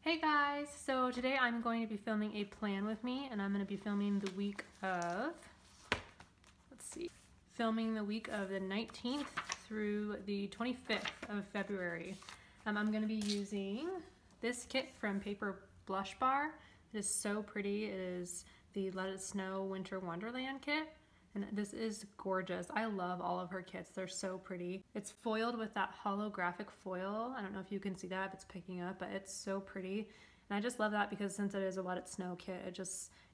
Hey guys, so today I'm going to be filming a plan with me, and I'm going to be filming the week of, filming the week of the 19th through the 25th of February. I'm going to be using this kit from Paper Blush Bar. It is so pretty. It is the Let It Snow Winter Wonderland kit. And this is gorgeous. I love all of her kits. They're so pretty. It's foiled with that holographic foil. I don't know if you can see that, if it's picking up, but it's so pretty. And I just love that because since it is a Let It Snow kit,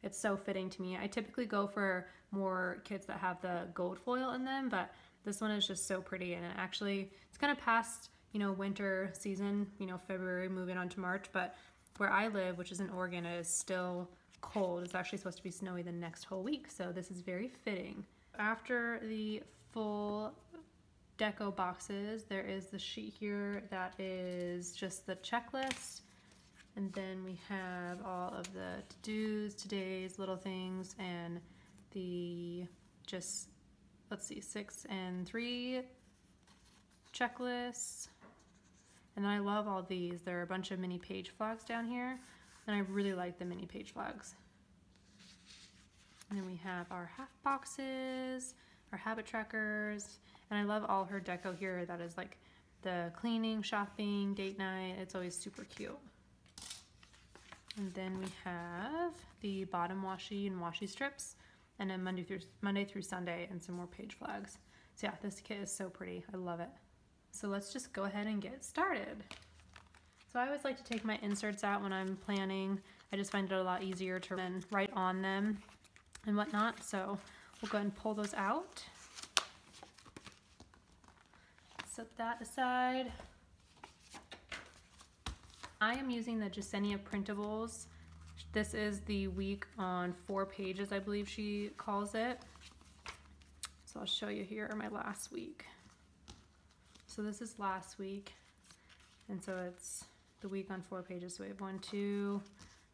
it's so fitting to me. I typically go for more kits that have the gold foil in them, but this one is just so pretty. And it's kind of past, winter season, February moving on to March, but where I live, which is in Oregon, it is still cold. It's actually supposed to be snowy the next whole week, so this is very fitting. After the full deco boxes, there is the sheet here that is just the checklist, and then we have all of the to-dos, today's, little things, and the 6 and 3 checklists. And I love all these. There are a bunch of mini page flags down here, and I really like the mini page flags. And then we have our half boxes, our habit trackers, and I love all her deco here. That is like the cleaning, shopping, date night. It's always super cute. And then we have the bottom washi and washi strips, and then Monday through Sunday, and some more page flags. So yeah, this kit is so pretty. I love it. So let's just go ahead and get started. So I always like to take my inserts out when I'm planning. I just find it a lot easier to then write on them and whatnot. So we'll go ahead and pull those out. Set that aside. I am using the Jesenia Printables. This is the week on 4 pages, I believe she calls it. So I'll show you here my last week. So this is last week, and so it's the week on 4 pages. So we have 1, 2,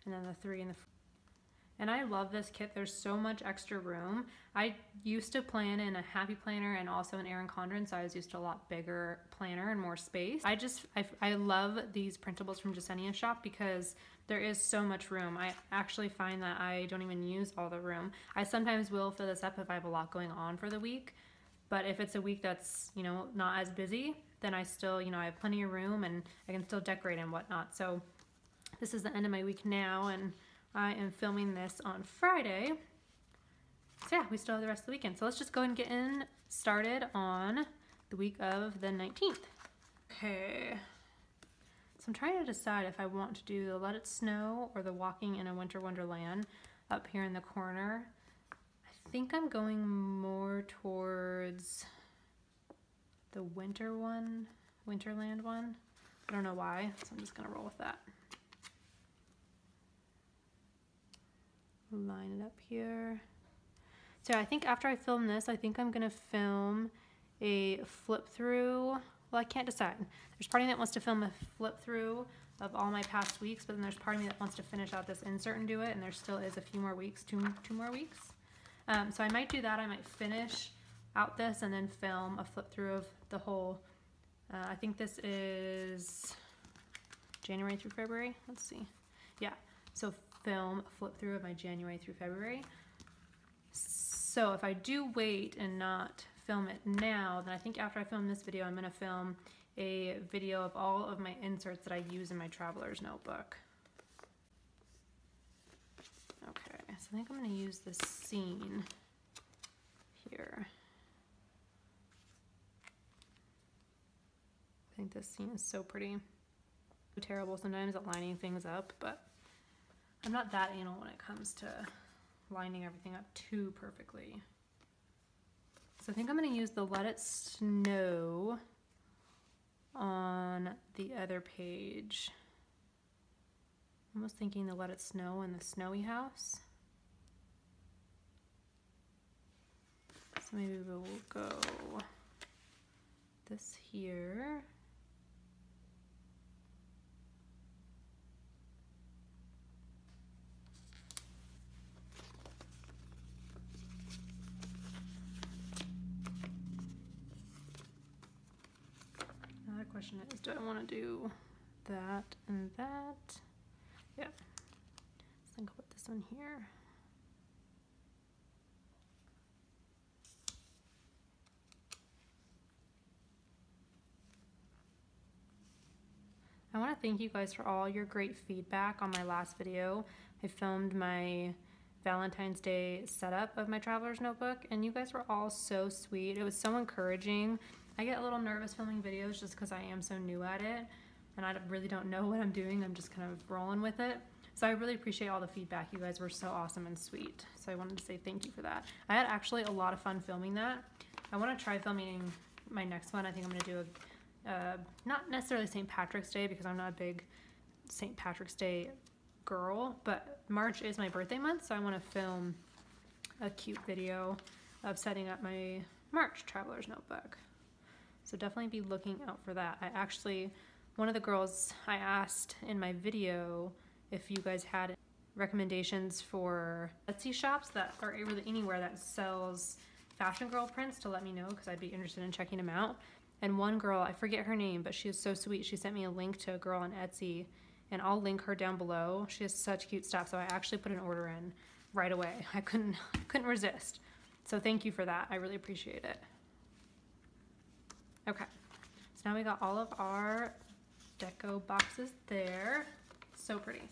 and then the 3 and the 4. And I love this kit. There's so much extra room. I used to plan in a Happy Planner and also an Erin Condren, so I was used to a lot bigger planner and more space. I love these printables from Jesenia shop because there is so much room. I actually find that I don't even use all the room. I sometimes will fill this up if I have a lot going on for the week. But if it's a week that's, not as busy, then I still, I have plenty of room and I can still decorate and whatnot. So this is the end of my week now, and I am filming this on Friday. So yeah, we still have the rest of the weekend. So let's just go ahead and get started on the week of the 19th. Okay. So I'm trying to decide if I want to do the Let It Snow or the Walking in a Winter Wonderland up here in the corner. I think I'm going more towards the Winterland one. I don't know why, so I'm just gonna roll with that. Line it up here. So I think after I film this, I think I'm gonna film a flip through. Well, I can't decide. There's part of me that wants to film a flip through of all my past weeks, but then there's part of me that wants to finish out this insert and do it, and there still is a few more weeks, two more weeks. So I might do that. I might finish out this and then film a flip through of the whole, I think this is January through February. Let's see. Yeah, so film a flip through of my January through February. So if I do wait and not film it now, then I think after I film this video, I'm gonna film a video of all of my inserts that I use in my traveler's notebook. Okay, so I think I'm going to use this scene here. I think this scene is so pretty. Terrible sometimes at lining things up, but I'm not that anal when it comes to lining everything up too perfectly. So I think I'm going to use the Let It Snow on the other page. I'm almost thinking the Let It Snow in the snowy house. So maybe we'll go this here. Another question is, do I want to do that and that? Yeah. I think I'll put this one here. I want to thank you guys for all your great feedback on my last video. I filmed my Valentine's Day setup of my traveler's notebook, and you guys were all so sweet. It was so encouraging. I get a little nervous filming videos just because I am so new at it, and I really don't know what I'm doing. I'm just kind of rolling with it. So I really appreciate all the feedback. You guys were so awesome and sweet. So I wanted to say thank you for that. I had actually a lot of fun filming that. I want to try filming my next one. I think I'm going to do not necessarily St. Patrick's Day because I'm not a big St. Patrick's Day girl, but March is my birthday month, so I want to film a cute video of setting up my March traveler's notebook. So definitely be looking out for that. One of the girls I asked in my video if you guys had recommendations for Etsy shops that are really anywhere that sells fashion girl prints to let me know, because I'd be interested in checking them out. And one girl, I forget her name, but she is so sweet. She sent me a link to a girl on Etsy, and I'll link her down below. She has such cute stuff, so I actually put an order in right away. I couldn't resist. So thank you for that. I really appreciate it. Okay, so now we got all of our deco boxes there. So pretty.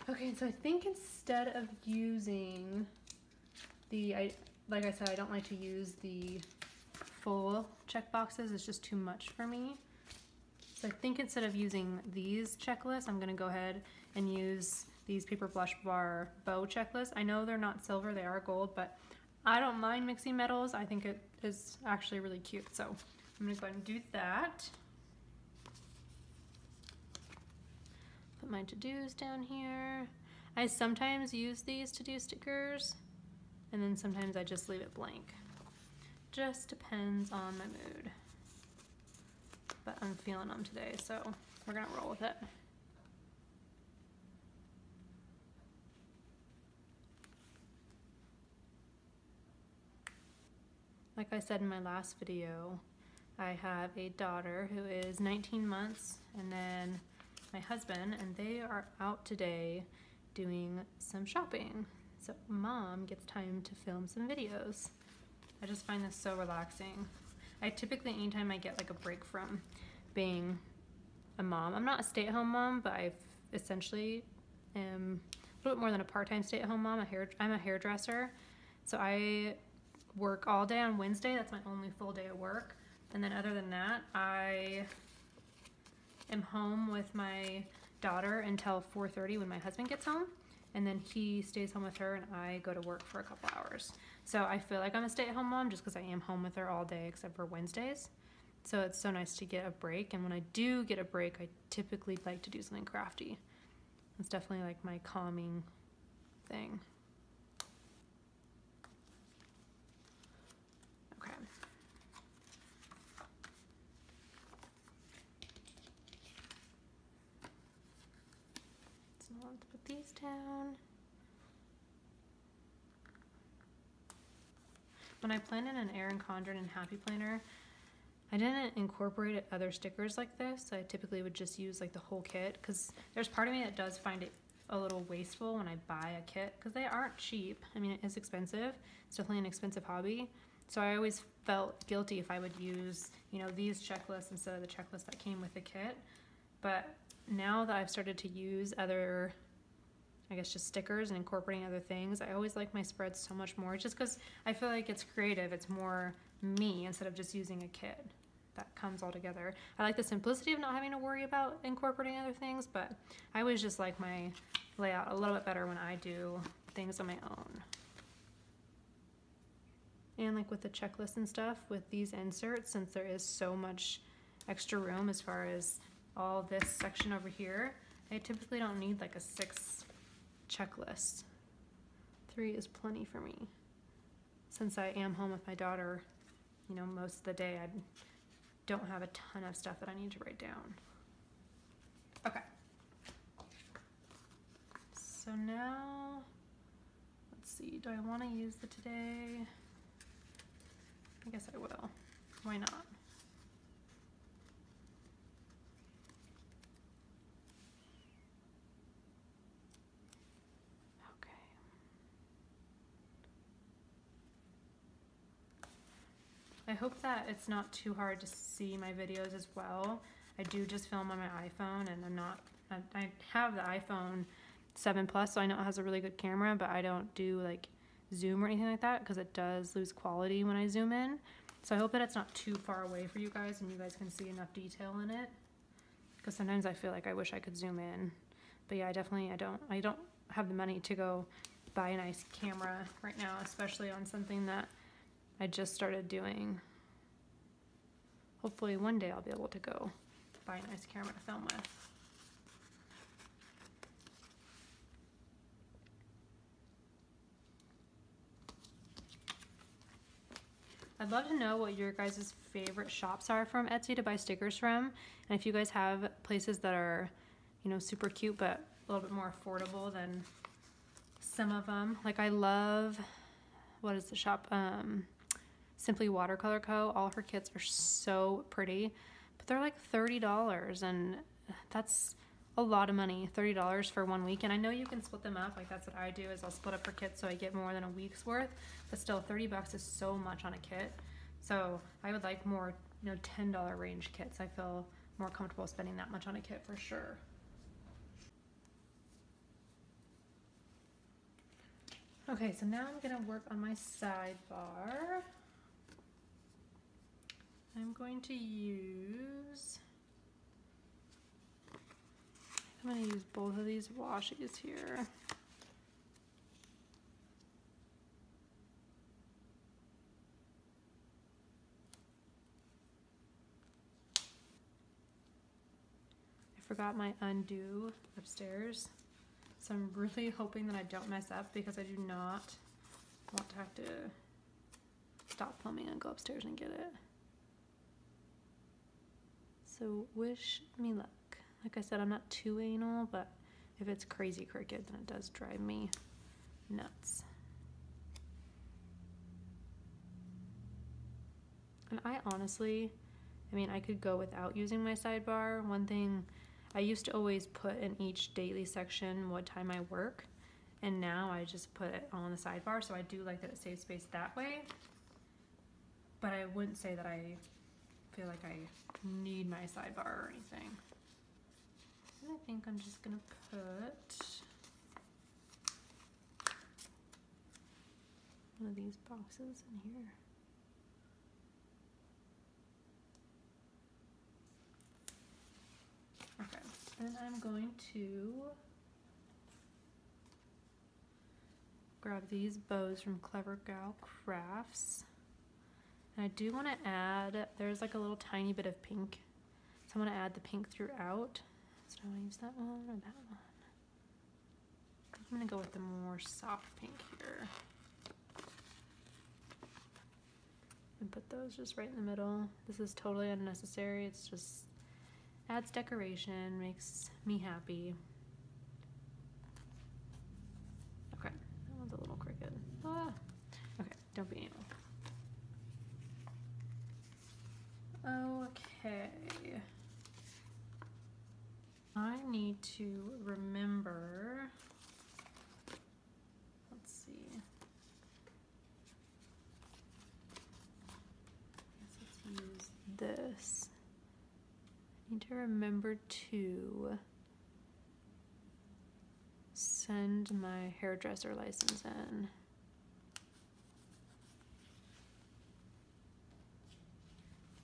Okay, so I think instead of using like I said, I don't like to use the full check boxes. It's just too much for me. So I think instead of using these checklists, I'm gonna go ahead and use these paper blush bar bow checklists. I know they're not silver, they are gold, but I don't mind mixing metals. I think it is actually really cute. So I'm gonna go ahead and do that. Put my to-dos down here. I sometimes use these to do stickers, and then sometimes I just leave it blank. Just depends on my mood. But I'm feeling them today, so we're gonna roll with it. Like I said in my last video, I have a daughter who is 19 months, and then my husband, and they are out today doing some shopping. So mom gets time to film some videos. I just find this so relaxing. I typically, anytime I get like a break from being a mom, I'm not a stay-at-home mom, but I essentially am a little bit more than a part-time stay-at-home mom. I'm a hairdresser, so I work all day on Wednesday. That's my only full day of work. And then other than that, I am home with my daughter until 4:30 when my husband gets home. And then he stays home with her and I go to work for a couple hours. So I feel like I'm a stay-at-home mom just because I am home with her all day except for Wednesdays. So it's so nice to get a break. And when I do get a break, I typically like to do something crafty. It's definitely like my calming thing. Okay. So let's put these down. When I planned in an Erin Condren and Happy Planner, I didn't incorporate other stickers like this. I typically would just use like the whole kit, because there's part of me that does find it a little wasteful when I buy a kit, because they aren't cheap. I mean, it is expensive. It's definitely an expensive hobby. So I always felt guilty if I would use, you know, these checklists instead of the checklist that came with the kit. But now that I've started to use other, I guess, just stickers and incorporating other things, I always like my spreads so much more, just because I feel like it's creative. It's more me instead of just using a kit that comes all together. I like the simplicity of not having to worry about incorporating other things, but I always just like my layout a little bit better when I do things on my own. And like with the checklist and stuff, with these inserts, since there is so much extra room as far as all this section over here, I typically don't need like a 6 checklist. 3 is plenty for me. Since I am home with my daughter, you know, most of the day, I don't have a ton of stuff that I need to write down. Okay. So now, let's see, do I want to use the today? I guess I will. Why not? I hope that it's not too hard to see my videos as well. I do just film on my iPhone, and I have the iPhone 7 Plus, so I know it has a really good camera, but I don't do like zoom or anything like that because it does lose quality when I zoom in. So I hope that it's not too far away for you guys and you guys can see enough detail in it, because sometimes I feel like I wish I could zoom in. But yeah, I don't have the money to go buy a nice camera right now, especially on something that I just started doing. Hopefully one day I'll be able to go buy a nice camera to film with. I'd love to know what your guys' favorite shops are from Etsy to buy stickers from, and if you guys have places that are, you know, super cute but a little bit more affordable than some of them. Like I love, what is the shop? Simply Watercolor Co. All her kits are so pretty, but they're like $30, and that's a lot of money. $30 for 1 week. And I know you can split them up. Like that's what I do, is I'll split up her kits so I get more than a week's worth, but still $30 is so much on a kit. So I would like more, you know, $10 range kits. I feel more comfortable spending that much on a kit for sure. Okay, so now I'm gonna work on my sidebar. I'm going to use both of these washes here. I forgot my UnDu upstairs, so I'm really hoping that I don't mess up, because I do not want to have to stop filming and go upstairs and get it. So wish me luck. Like I said, I'm not too anal, but if it's crazy crooked, then it does drive me nuts. And I honestly, I mean, I could go without using my sidebar. One thing, I used to always put in each daily section what time I work, and now I just put it on the sidebar, so I do like that it saves space that way. But I wouldn't say that I feel like I need my sidebar or anything. And I think I'm just gonna put one of these boxes in here. Okay, and I'm going to grab these bows from Clever Gal Crafts. And I do want to add, there's like a little tiny bit of pink, so I want to add the pink throughout. So do I use that one or that one? I think I'm going to go with the more soft pink here. And put those just right in the middle. This is totally unnecessary. It's just adds decoration, makes me happy. Okay, that one's a little crooked. Ah. Okay, don't be anal. Okay, I need to remember, let's see, let's use this. I need to remember to send my hairdresser license in.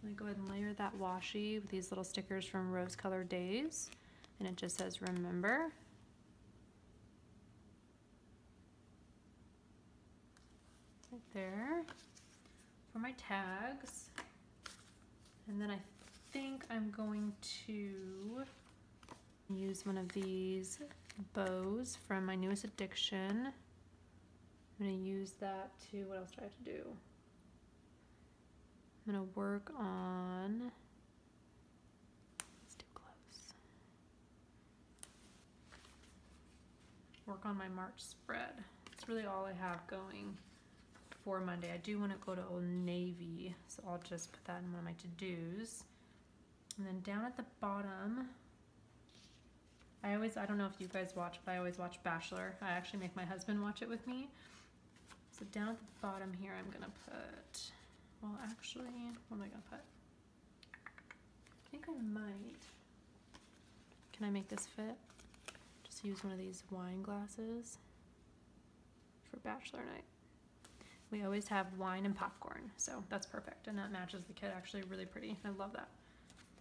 I'm gonna go ahead and layer that washi with these little stickers from Rose Colored Days, and it just says remember. Right there for my tags. And then I think I'm going to use one of these bows from my newest addiction. I'm gonna use that to, what else do I have to do? I'm gonna work on, it's too close. Work on my March spread. That's really all I have going for Monday. I do want to go to Old Navy, so I'll just put that in one of my to-dos. And then down at the bottom, I don't know if you guys watch, but I always watch Bachelor. I actually make my husband watch it with me. So down at the bottom here, I'm gonna put well, actually, what am I gonna put? I think I might. Can I make this fit? Just use one of these wine glasses for bachelor night. We always have wine and popcorn, so that's perfect, and that matches the kit actually really pretty. I love that.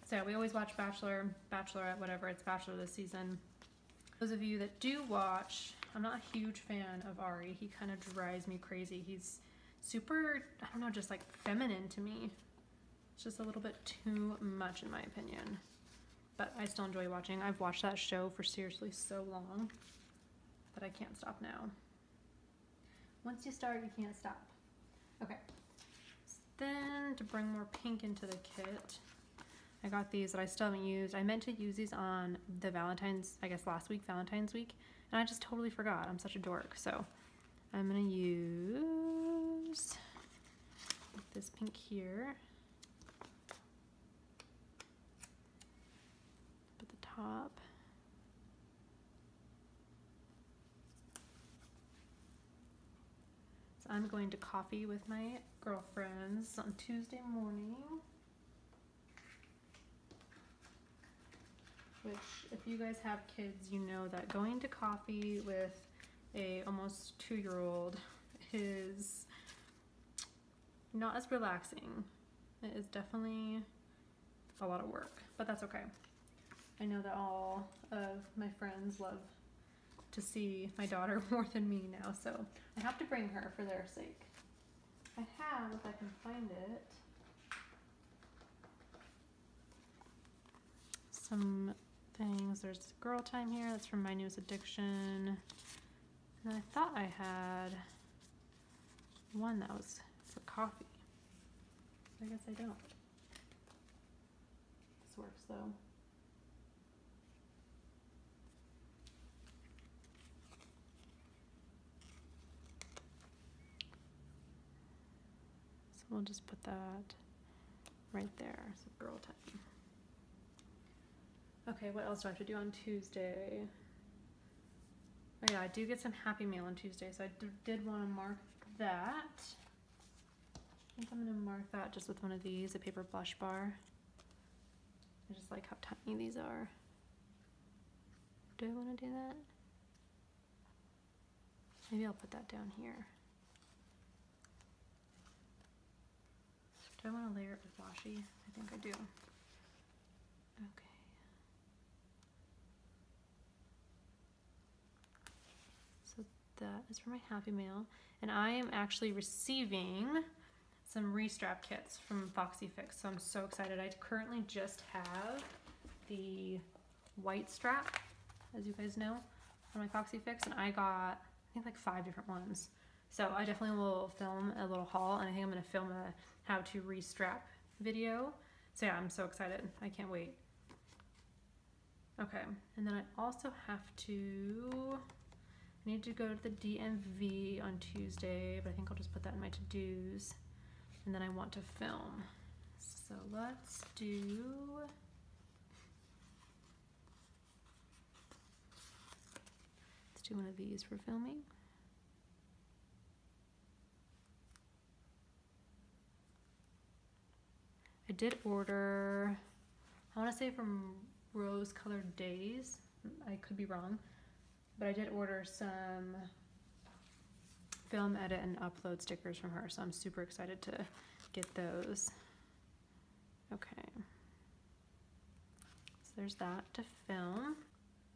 So yeah, we always watch Bachelor, Bachelorette, whatever, it's Bachelor this season. Those of you that do watch, I'm not a huge fan of Ari. He kind of drives me crazy. He's super, I don't know, just like feminine to me. It's just a little bit too much in my opinion. But I still enjoy watching. I've watched that show for seriously so long that I can't stop now. Once you start, you can't stop. Okay. Then to bring more pink into the kit, I got these that I still haven't used. I meant to use these on the Valentine's, I guess last week, Valentine's week, and I just totally forgot. I'm such a dork. So I'm gonna use this pink here. At the top. So I'm going to coffee with my girlfriends on Tuesday morning. Which, if you guys have kids, you know that going to coffee with a almost 2-year-old is not as relaxing. It is definitely a lot of work, but that's okay. I know that all of my friends love to see my daughter more than me now, so I have to bring her for their sake. I have, if I can find it, some things. There's Girl Time here, that's from My Newest Addiction. And I thought I had one that was for coffee. I guess I don't. This works though. So we'll just put that right there. So Girl Time. Okay, what else do I have to do on Tuesday? Oh yeah, I do get some Happy Mail on Tuesday, so I did want to mark that. I think I'm going to mark that just with one of these, a paper blush bar. I just like how tiny these are. Do I want to do that? Maybe I'll put that down here. Do I want to layer it with washi? I think I do. Okay. That is for my Happy Mail, and I am actually receiving some restrap kits from Foxy Fix, so I'm so excited. I currently just have the white strap, as you guys know, on my Foxy Fix, and I got, I think, like 5 different ones. So I definitely will film a little haul, and I think I'm going to film a how to restrap video. So yeah, I'm so excited. I can't wait. Okay, and then I also have to, I need to go to the DMV on Tuesday, but I think I'll just put that in my to-dos. And then I want to film. So let's do, one of these for filming. I did order, I want to say from Rose Colored Days. I could be wrong, but I did order some film edit and upload stickers from her, so I'm super excited to get those. Okay, so there's that to film.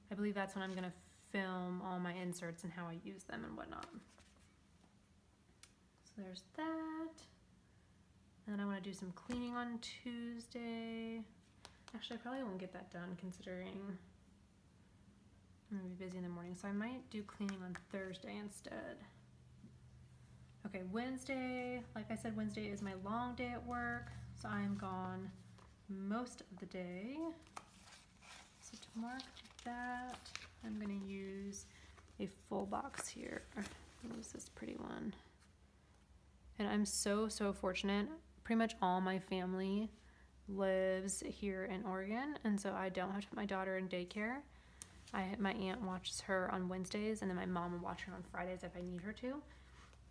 I believe that's when I'm gonna film all my inserts and how I use them and whatnot. So there's that. And then I want to do some cleaning on Tuesday. Actually, I probably won't get that done considering I'm gonna be busy in the morning, so I might do cleaning on Thursday instead. Okay, Wednesday, like I said, Wednesday is my long day at work, so I'm gone most of the day. So to mark that, I'm gonna use a full box here. Use this pretty one. And I'm so fortunate. Pretty much all my family lives here in Oregon, and so I don't have to put my daughter in daycare. My aunt watches her on Wednesdays, and then my mom will watch her on Fridays if I need her to.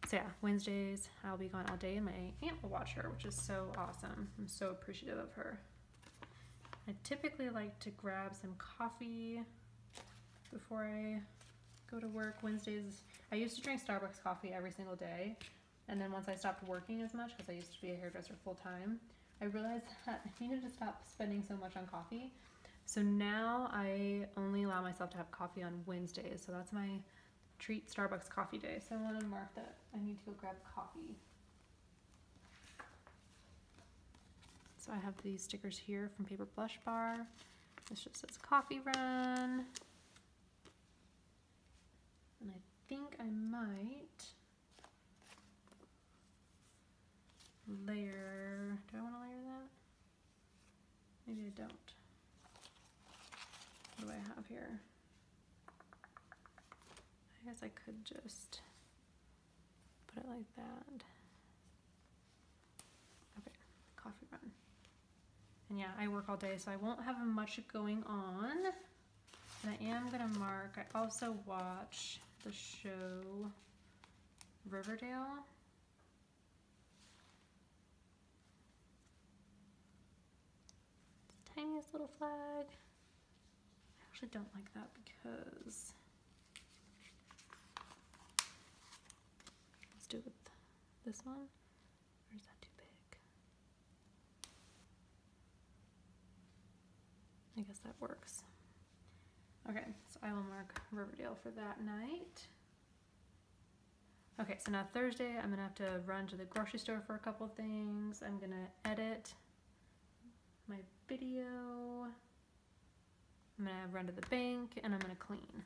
So yeah, Wednesdays I'll be gone all day and my aunt will watch her, which is so awesome. I'm so appreciative of her. I typically like to grab some coffee before I go to work. Wednesdays, I used to drink Starbucks coffee every single day. And then once I stopped working as much, because I used to be a hairdresser full time, I realized that I needed to stop spending so much on coffee. So now I only allow myself to have coffee on Wednesdays. So that's my treat Starbucks coffee day. So I want to mark that I need to go grab coffee. So I have these stickers here from Paper Blush Bar. This just says coffee run. And I think I might layer, do I want to layer that? Maybe I don't. What do I have here? I guess I could just put it like that. Okay, coffee run. And yeah, I work all day, so I won't have much going on. And I am gonna mark, I also watch the show Riverdale. It's the tiniest little flag. I actually don't like that because let's do it with this one. Or is that too big? I guess that works. Okay, so I will mark Riverdale for that night. Okay, so now Thursday, I'm gonna have to run to the grocery store for a couple things. I'm gonna edit my video. I'm gonna run to the bank and I'm gonna clean.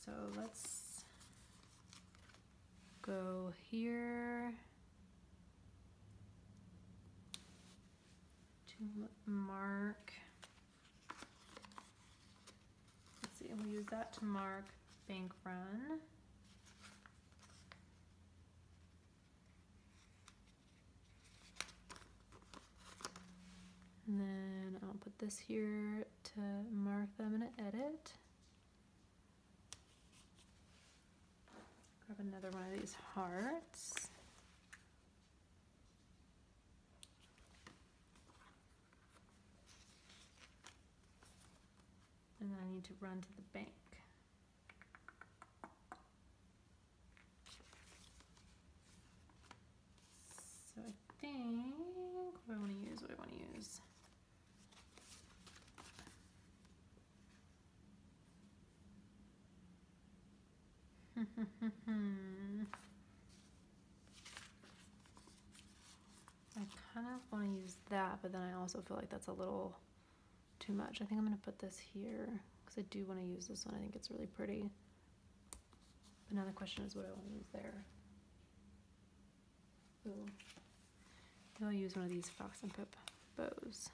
So let's go here to mark. Let's see, we'll use that to mark bank run. And then I'll put this here to mark that I'm gonna edit. Grab another one of these hearts. And then I need to run to the bank. So I think, what do I want to use? What do I want to use? I kind of want to use that, but then I also feel like that's a little too much. I think I'm going to put this here because I do want to use this one. I think it's really pretty. But now the question is what I want to use there. Ooh. I'll use one of these Foxy bows.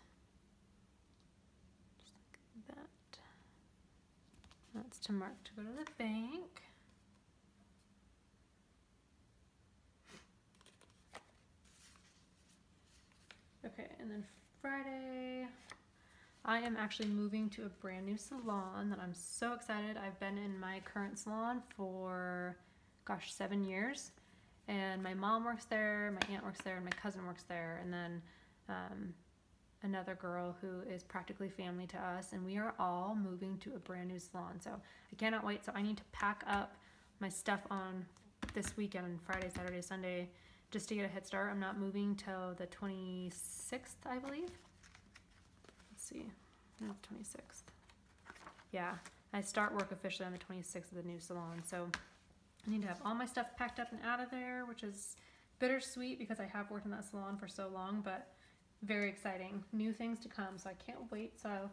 Just like that. That's to mark to go to the bank. Okay, and then Friday, I am actually moving to a brand new salon that I'm so excited. I've been in my current salon for, gosh, 7 years. And my mom works there, my aunt works there, and my cousin works there. And then another girl who is practically family to us. And we are all moving to a brand new salon. So I cannot wait. So I need to pack up my stuff on this weekend, Friday, Saturday, Sunday, just to get a head start. I'm not moving till the 26th, I believe. Let's see, no, 26th. Yeah, I start work officially on the 26th of the new salon. So I need to have all my stuff packed up and out of there, which is bittersweet because I have worked in that salon for so long, but very exciting. New things to come, so I can't wait. So I'm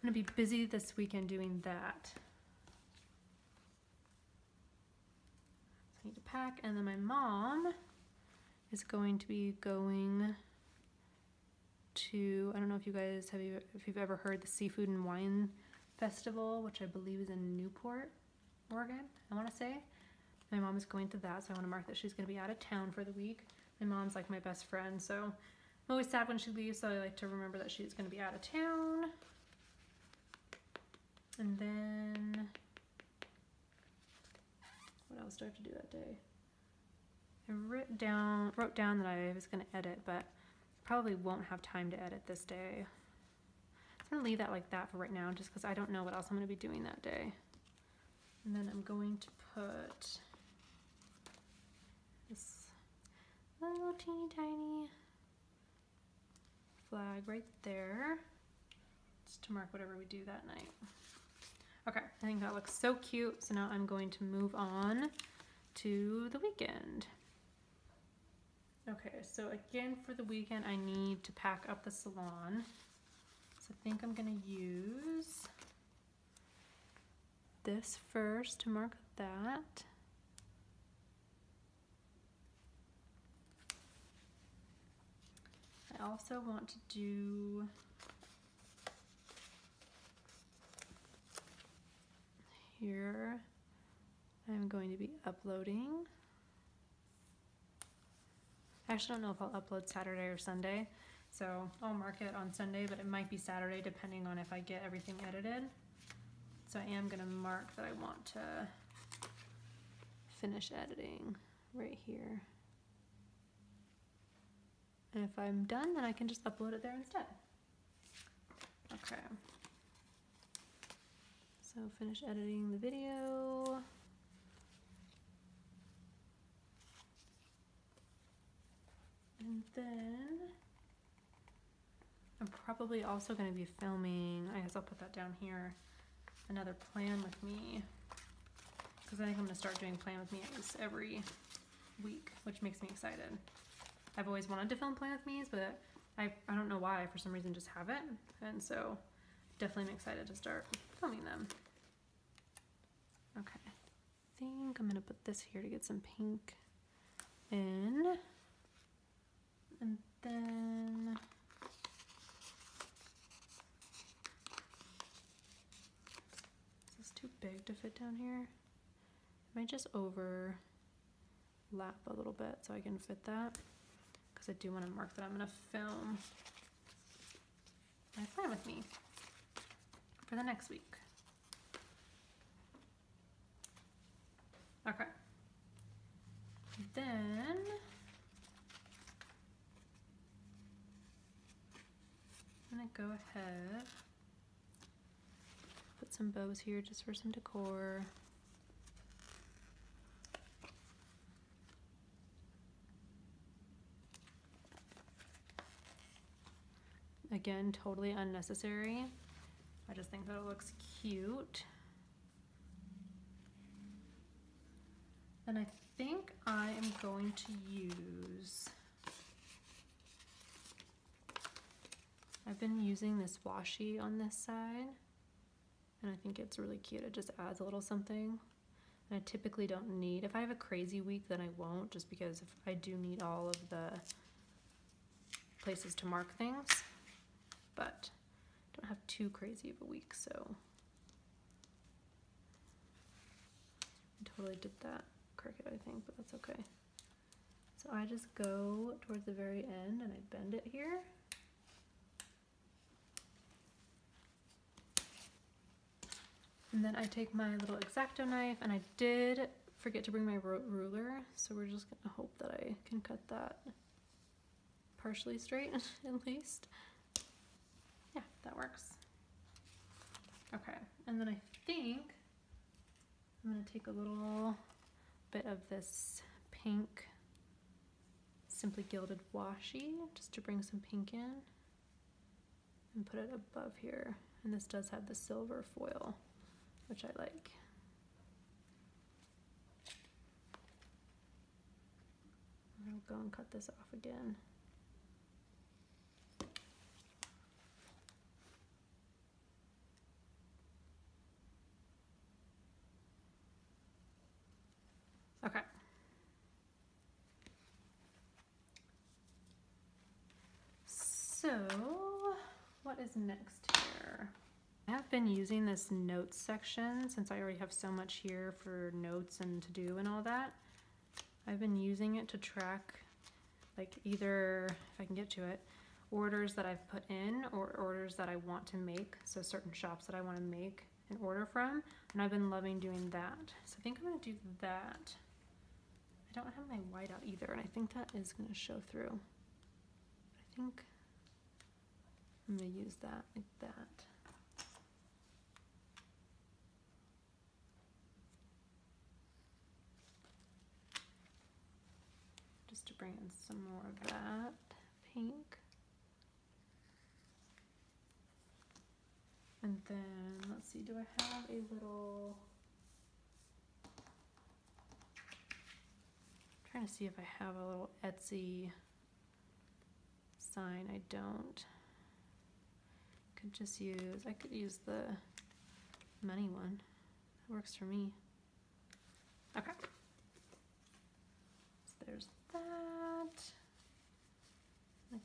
gonna be busy this weekend doing that. So I need to pack, and then my mom is going to be going to, I don't know if you guys if you've ever heard the Seafood and Wine Festival, which I believe is in Newport, Oregon, I want to say. My mom is going to that, so I want to mark that she's going to be out of town for the week. My mom's like my best friend, so I'm always sad when she leaves, so I like to remember that she's going to be out of town. And then, what else do I have to do that day? I wrote down that I was going to edit, but probably won't have time to edit this day. I'm going to leave that like that for right now, just because I don't know what else I'm going to be doing that day. And then I'm going to put this little teeny tiny flag right there, just to mark whatever we do that night. Okay, I think that looks so cute. So now I'm going to move on to the weekend. Okay, so again for the weekend I need to pack up the salon. So I think I'm gonna use this first to mark that. I also want to do here, I'm going to be uploading. I actually don't know if I'll upload Saturday or Sunday, so I'll mark it on Sunday, but it might be Saturday depending on if I get everything edited. So I am going to mark that I want to finish editing right here. And if I'm done, then I can just upload it there instead. Okay. So finish editing the video. And then I'm probably also going to be filming, I guess I'll put that down here, another Plan With Me, because I think I'm going to start doing Plan With Me at least every week, which makes me excited. I've always wanted to film Plan With Me's, but I don't know why, for some reason just haven't, and so definitely am excited to start filming them. Okay, I think I'm going to put this here to get some pink in. And then this is too big to fit down here. I might just overlap a little bit so I can fit that, because I do want to mark that I'm going to film my Plan With Me for the next week. Okay. Then I'm gonna go ahead, put some bows here just for some decor. Again, totally unnecessary. I just think that it looks cute. And I think I am going to use, I've been using this washi on this side, and I think it's really cute. It just adds a little something. And I typically don't need, if I have a crazy week, then I won't, just because if I do need all of the places to mark things, but I don't have too crazy of a week, so I totally did that crooked, I think, but that's okay. So I just go towards the very end and I bend it here. And then I take my little X-Acto knife, and I did forget to bring my ruler, so we're just gonna hope that I can cut that partially straight at least. Yeah, that works. Okay, and then I think I'm gonna take a little bit of this pink Simply Gilded washi just to bring some pink in and put it above here. And this does have the silver foil, which I like. I'll go and cut this off again. Okay. So, what is next here? I have been using this notes section since I already have so much here for notes and to do and all that. I've been using it to track, like, either, if I can get to it, orders that I've put in or orders that I want to make, so certain shops that I want to make an order from, and I've been loving doing that. So I think I'm going to do that. I don't have my white out either, and I think that is going to show through. I think I'm going to use that like that. Just to bring in some more of that pink. And then, let's see, do I have a little... I'm trying to see if I have a little Etsy sign. I don't. Could just use, I could use the money one. That works for me. Okay. So there's that. I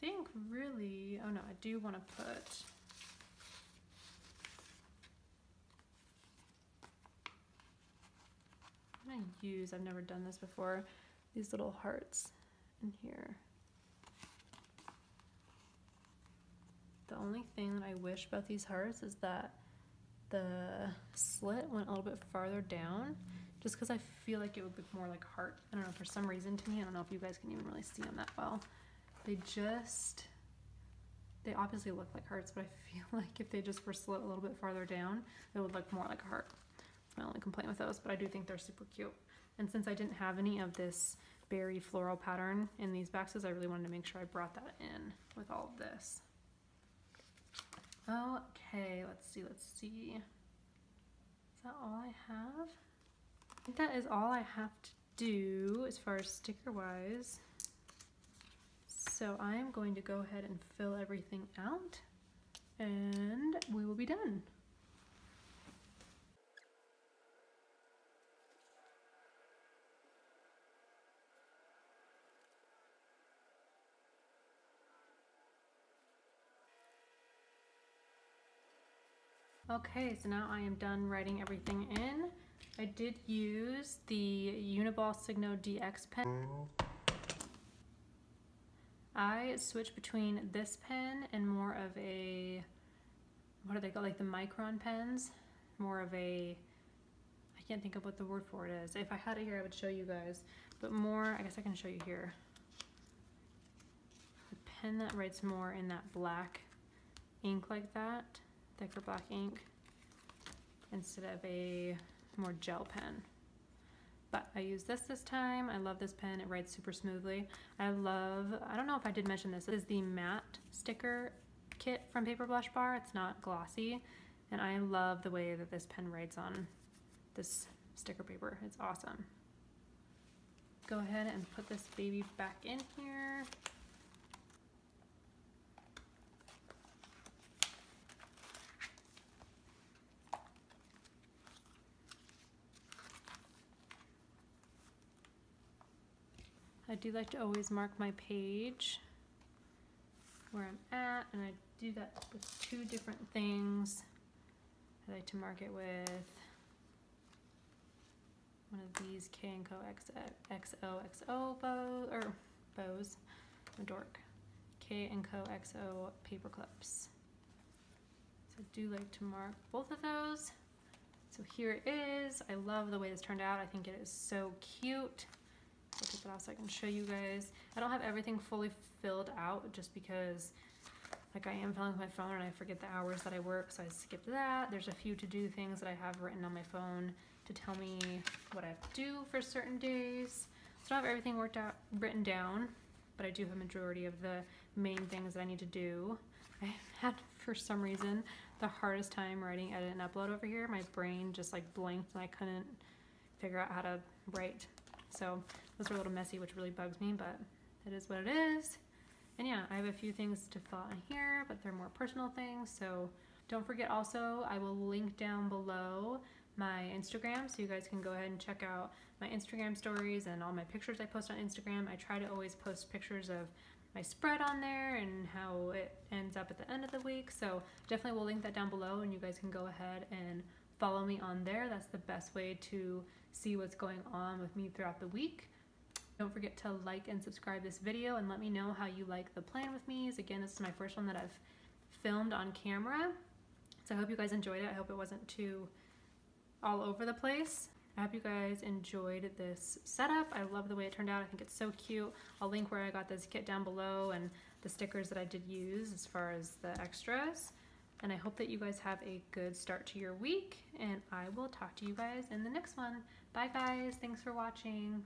think really, oh no, I do want to put I've never done this before, these little hearts in here. The only thing that I wish about these hearts is that the slit went a little bit farther down, just because I feel like it would look more like a heart. I don't know, for some reason to me, I don't know if you guys can even really see them that well. They obviously look like hearts, but I feel like if they just were slit a little bit farther down, it would look more like a heart. That's my only complaint with those, but I do think they're super cute. And since I didn't have any of this berry floral pattern in these boxes, I really wanted to make sure I brought that in with all of this. Okay, let's see. Is that all I have? I think that is all I have to do as far as sticker wise. So I'm going to go ahead and fill everything out and we will be done. Okay, so now I am done writing everything in. I did use the Uniball Signo DX pen. I switched between this pen and more of a, what are they called, like the micron pens? More of a, I can't think of what the word for it is. If I had it here, I would show you guys, but more, I guess I can show you here. The pen that writes more in that black ink like that, thicker black ink, instead of a more gel pen. But I use this time. I love this pen. It writes super smoothly. I don't know if I did mention this. This is the matte sticker kit from Paper Blush Bar. It's not glossy. And I love the way that this pen writes on this sticker paper. It's awesome. Go ahead and put this baby back in here. I do like to always mark my page where I'm at, and I do that with two different things. I like to mark it with one of these KatieJo XOXO bows. I'm a dork. KatieJo XOXO paper clips. So I do like to mark both of those. So here it is. I love the way this turned out. I think it is so cute. I'll take that off so I can show you guys. I don't have everything fully filled out just because like I am filming with my phone and I forget the hours that I work, so I skipped that. There's a few to-do things that I have written on my phone to tell me what I have to do for certain days. So I don't have everything written down, but I do have a majority of the main things that I need to do. I had, for some reason, the hardest time writing edit and upload over here. My brain just like blinked and I couldn't figure out how to write. So those are a little messy, which really bugs me, but it is what it is. And yeah, I have a few things to fill out in here, but they're more personal things. So don't forget also, I will link down below my Instagram, so you guys can go ahead and check out my Instagram stories and all my pictures I post on Instagram. I try to always post pictures of my spread on there and how it ends up at the end of the week. So definitely we'll link that down below and you guys can go ahead and follow me on there. That's the best way to see what's going on with me throughout the week. Don't forget to like and subscribe this video and let me know how you like the plan with me. Again, this is my first one that I've filmed on camera. So I hope you guys enjoyed it. I hope it wasn't too all over the place. I hope you guys enjoyed this setup. I love the way it turned out. I think it's so cute. I'll link where I got this kit down below and the stickers that I did use as far as the extras. And I hope that you guys have a good start to your week, and I will talk to you guys in the next one. Bye guys, thanks for watching.